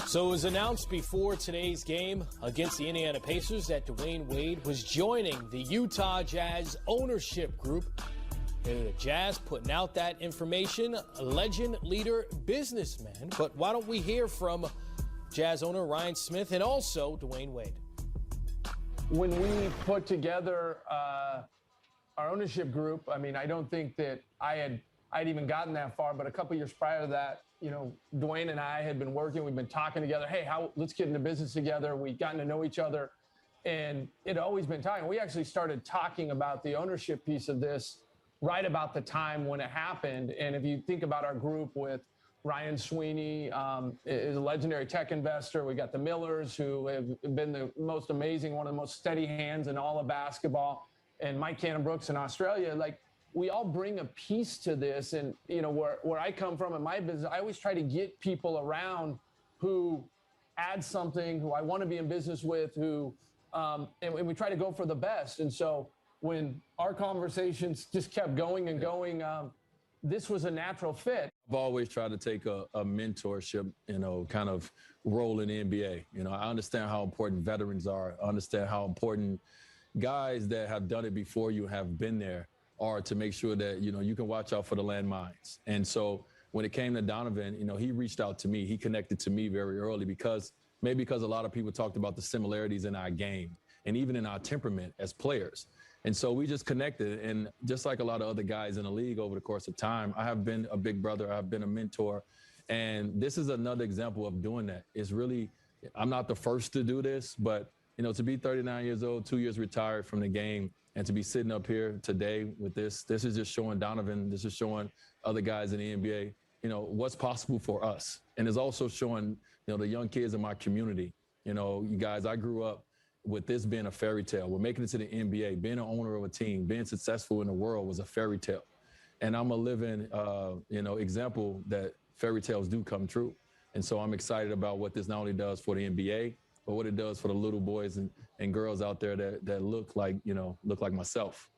So it was announced before today's game against the Indiana Pacers that Dwayne Wade was joining the Utah Jazz ownership group. The Jazz putting out that information, a legend, leader, businessman. But why don't we hear from Jazz owner Ryan Smith and also Dwayne Wade? When we put together our ownership group, I mean, I don't think that I'd even gotten that far, but a couple years prior to that, you know, Dwayne and I had been working, we've been talking together, hey, let's get into business together. We'd gotten to know each other, and it had always been talking. We actually started talking about the ownership piece of this right about the time when it happened. And if you think about our group with Ryan Sweeney, is a legendary tech investor. We got the Millers, who have been the most amazing, one of the most steady hands in all of basketball, and Mike Cannon-Brooks in Australia. Like, we all bring a piece to this. And, you know, where I come from in my business, I always try to get people around who add something, who I want to be in business with, who, and we try to go for the best. And so when our conversations just kept going and going, this was a natural fit. I've always tried to take a mentorship, you know, kind of role in the NBA. You know, I understand how important veterans are. I understand how important guys that have done it before you have been there are, to make sure that, you know, you can watch out for the landmines. And so when it came to Donovan, you know, he reached out to me. He connected to me very early because a lot of people talked about the similarities in our game and even in our temperament as players. And so we just connected. And just like a lot of other guys in the league over the course of time, I have been a big brother. I've been a mentor. And this is another example of doing that. It's really, I'm not the first to do this, but, you know, to be 39 years old, 2 years retired from the game, and to be sitting up here today with this is just showing Donovan, this is showing other guys in the NBA, you know, what's possible for us. And it's also showing, you know, the young kids in my community, you know, you guys, I grew up with this being a fairy tale. We're making it to the NBA, being an owner of a team, being successful in the world was a fairy tale. And I'm a living, you know, example that fairy tales do come true. And so I'm excited about what this not only does for the NBA, but what it does for the little boys and girls out there that look like, you know, look like myself.